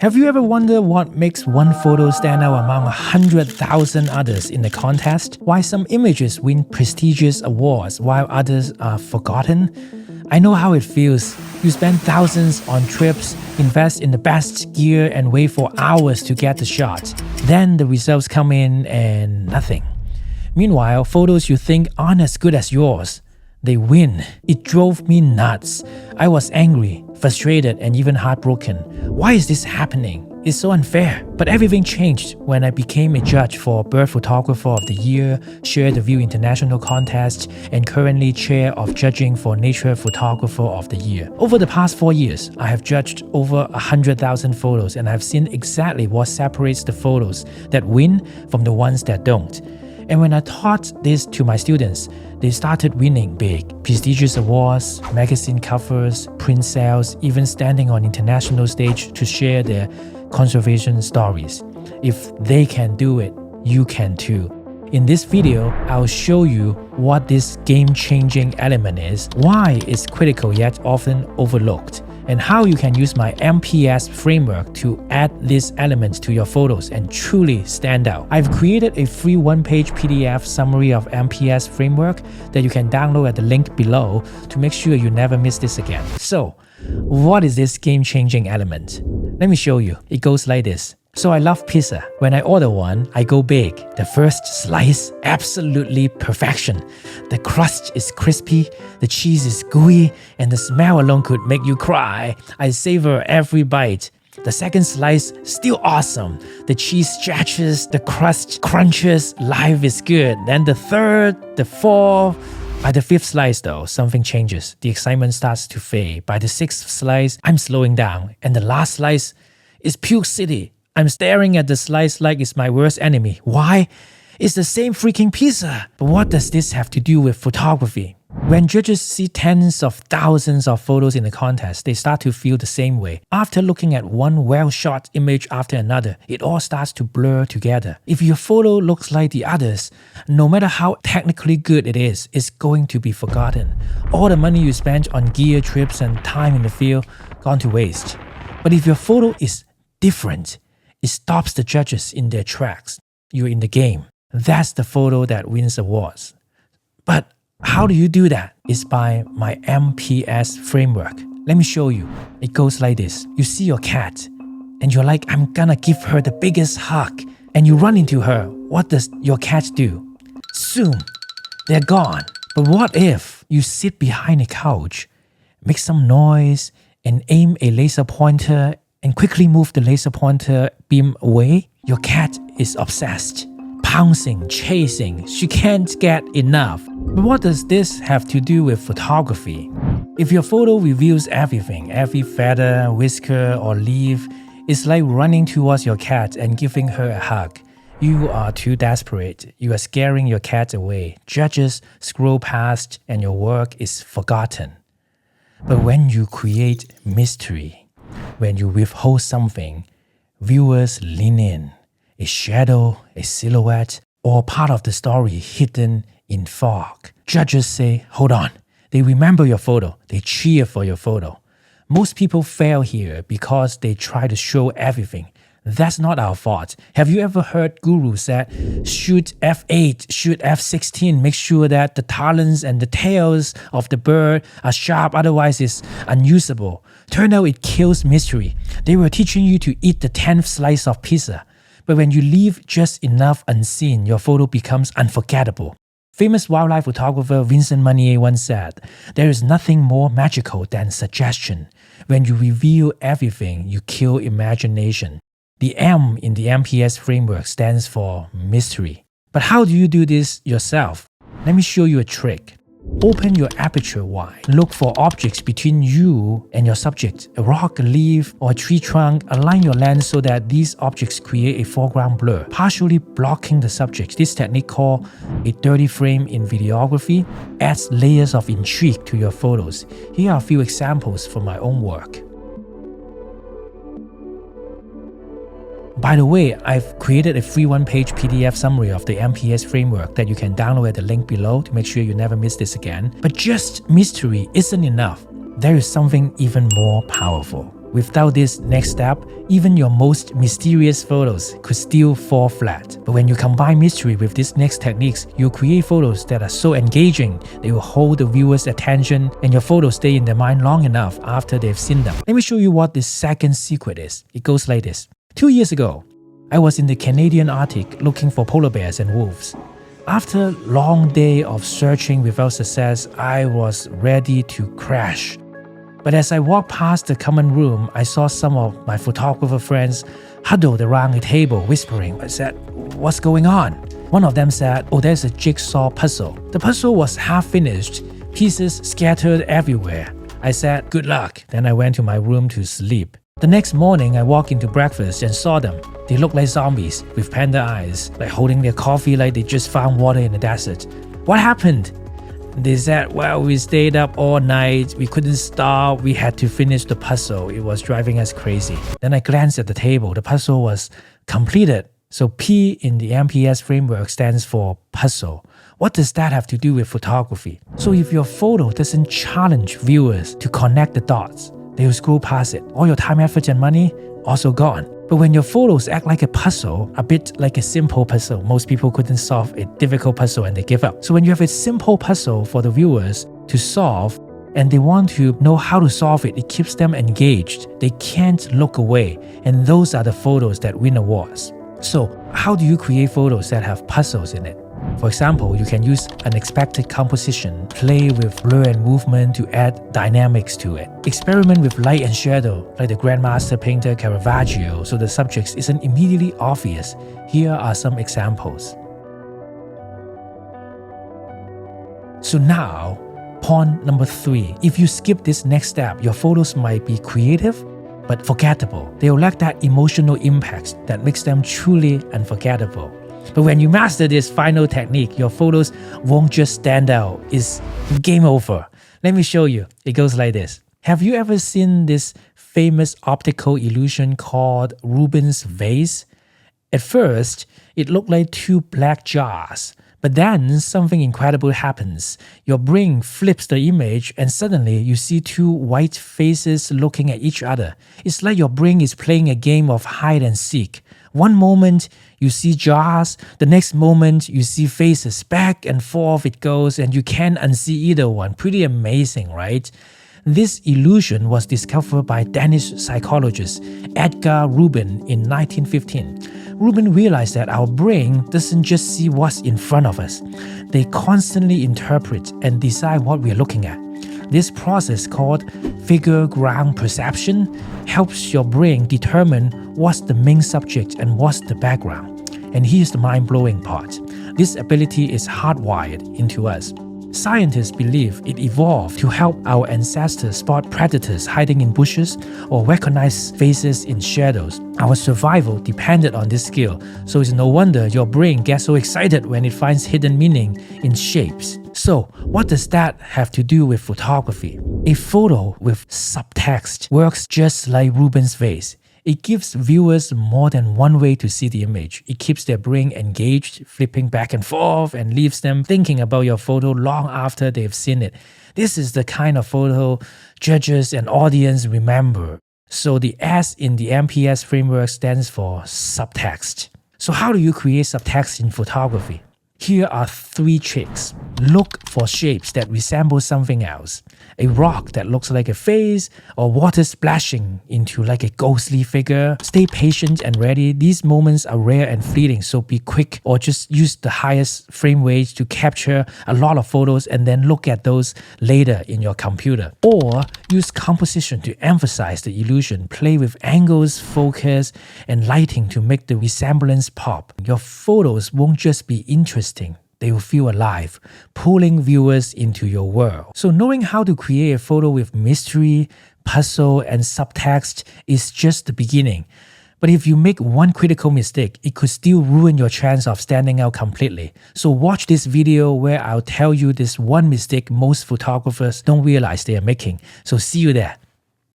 Have you ever wondered what makes one photo stand out among 100,000 others in the contest? Why some images win prestigious awards while others are forgotten? I know how it feels. You spend thousands on trips, invest in the best gear and wait for hours to get the shot. Then the results come in and nothing. Meanwhile, photos you think aren't as good as yours, they win. It drove me nuts. I was angry, frustrated, and even heartbroken. Why is this happening? It's so unfair. But everything changed when I became a judge for Bird Photographer of the Year, Share the View International Contest, and currently chair of judging for Nature Photographer of the Year. Over the past 4 years, I have judged over 100,000 photos and I've seen exactly what separates the photos that win from the ones that don't. And when I taught this to my students, they started winning big. Prestigious awards, magazine covers, print sales, even standing on international stage to share their conservation stories. If they can do it, you can too. In this video, I'll show you what this game-changing element is, why it's critical yet often overlooked, and how you can use my MPS framework to add these elements to your photos and truly stand out. I've created a free one-page PDF summary of MPS framework that you can download at the link below to make sure you never miss this again. So, what is this game-changing element? Let me show you. It goes like this. So I love pizza. When I order one, I go big. The first slice, absolutely perfection. The crust is crispy, the cheese is gooey, and the smell alone could make you cry. I savor every bite. The second slice, still awesome. The cheese stretches, the crust crunches, life is good. Then the third, the fourth. By the fifth slice though, something changes. The excitement starts to fade. By the sixth slice, I'm slowing down. And the last slice is Puke City. I'm staring at the slice like it's my worst enemy. Why? It's the same freaking pizza. But what does this have to do with photography? When judges see tens of thousands of photos in a contest, they start to feel the same way. After looking at one well-shot image after another, it all starts to blur together. If your photo looks like the others, no matter how technically good it is, it's going to be forgotten. All the money you spent on gear, trips, and time in the field gone to waste. But if your photo is different, it stops the judges in their tracks. You're in the game. That's the photo that wins awards. But how do you do that? It's by my MPS framework. Let me show you. It goes like this. You see your cat, and you're like, I'm gonna give her the biggest hug. And you run into her. What does your cat do? Zoom. They're gone. But what if you sit behind a couch, make some noise, and aim a laser pointer and quickly move the laser pointer beam away? Your cat is obsessed, pouncing, chasing. She can't get enough. But what does this have to do with photography? If your photo reveals everything, every feather, whisker, or leaf, it's like running towards your cat and giving her a hug. You are too desperate. You are scaring your cat away. Judges scroll past and your work is forgotten. But when you create mystery, when you withhold something, viewers lean in. A shadow, a silhouette, or part of the story hidden in fog. Judges say, hold on. They remember your photo. They cheer for your photo. Most people fail here because they try to show everything. That's not our fault. Have you ever heard gurus say, shoot f8, shoot f16, make sure that the talons and the tails of the bird are sharp, otherwise it's unusable. Turn out it kills mystery. They were teaching you to eat the 10th slice of pizza. But when you leave just enough unseen, your photo becomes unforgettable. Famous wildlife photographer Vincent Munier once said, there is nothing more magical than suggestion. When you reveal everything, you kill imagination. The M in the MPS framework stands for mystery. But how do you do this yourself? Let me show you a trick. Open your aperture wide. Look for objects between you and your subject. A rock, a leaf, or a tree trunk. Align your lens so that these objects create a foreground blur, partially blocking the subject. This technique, called a dirty frame in videography, adds layers of intrigue to your photos. Here are a few examples from my own work. By the way, I've created a free one-page PDF summary of the MPS framework that you can download at the link below to make sure you never miss this again. But just mystery isn't enough. There is something even more powerful. Without this next step, even your most mysterious photos could still fall flat. But when you combine mystery with these next techniques, you'll create photos that are so engaging, they will hold the viewer's attention and your photos stay in their mind long enough after they've seen them. Let me show you what this second secret is. It goes like this. 2 years ago, I was in the Canadian Arctic looking for polar bears and wolves. After a long day of searching without success, I was ready to crash. But as I walked past the common room, I saw some of my photographer friends huddled around a table whispering. I said, "What's going on?" One of them said, "Oh, there's a jigsaw puzzle." The puzzle was half finished, pieces scattered everywhere. I said, "Good luck." Then I went to my room to sleep. The next morning, I walked into breakfast and saw them. They looked like zombies with panda eyes, like holding their coffee like they just found water in the desert. What happened? They said, "Well, we stayed up all night, we couldn't stop, we had to finish the puzzle, it was driving us crazy." Then I glanced at the table, the puzzle was completed. So P in the MPS framework stands for puzzle. What does that have to do with photography? So if your photo doesn't challenge viewers to connect the dots, they will scroll past it. All your time, effort, and money also gone. But when your photos act like a puzzle, a bit like a simple puzzle, most people couldn't solve a difficult puzzle and they give up. So when you have a simple puzzle for the viewers to solve and they want to know how to solve it, it keeps them engaged. They can't look away. And those are the photos that win awards. So how do you create photos that have puzzles in it? For example, you can use unexpected composition, play with blur and movement to add dynamics to it. Experiment with light and shadow, like the Grandmaster painter Caravaggio, so the subject isn't immediately obvious. Here are some examples. So now, point number 3. If you skip this next step, your photos might be creative, but forgettable. They will lack that emotional impact that makes them truly unforgettable. But when you master this final technique, your photos won't just stand out. It's game over. Let me show you. It goes like this. Have you ever seen this famous optical illusion called Rubens vase? At first, it looked like 2 black jars. But then something incredible happens. Your brain flips the image and suddenly you see 2 white faces looking at each other. It's like your brain is playing a game of hide and seek. One moment you see jars, the next moment you see faces. Back and forth it goes and you can't unsee either one. Pretty amazing, right? This illusion was discovered by Danish psychologist Edgar Rubin in 1915. Rubin realized that our brain doesn't just see what's in front of us. They constantly interpret and decide what we're looking at. This process, called figure ground perception, helps your brain determine what's the main subject and what's the background. And here's the mind-blowing part. This ability is hardwired into us. Scientists believe it evolved to help our ancestors spot predators hiding in bushes or recognize faces in shadows. Our survival depended on this skill, so it's no wonder your brain gets so excited when it finds hidden meaning in shapes. So, what does that have to do with photography? A photo with subtext works just like Rubens' vase. It gives viewers more than one way to see the image. It keeps their brain engaged, flipping back and forth, and leaves them thinking about your photo long after they've seen it. This is the kind of photo judges and audience remember. So the S in the MPS framework stands for subtext. So how do you create subtext in photography? Here are 3 tricks. Look for shapes that resemble something else. A rock that looks like a face, or water splashing into like a ghostly figure. Stay patient and ready. These moments are rare and fleeting, so be quick or just use the highest frame rate to capture a lot of photos and then look at those later in your computer. Or use composition to emphasize the illusion. Play with angles, focus, and lighting to make the resemblance pop. Your photos won't just be interesting. They will feel alive, pulling viewers into your world. So knowing how to create a photo with mystery, puzzle, and subtext is just the beginning. But if you make one critical mistake, it could still ruin your chance of standing out completely. So watch this video where I'll tell you this one mistake most photographers don't realize they are making. So see you there.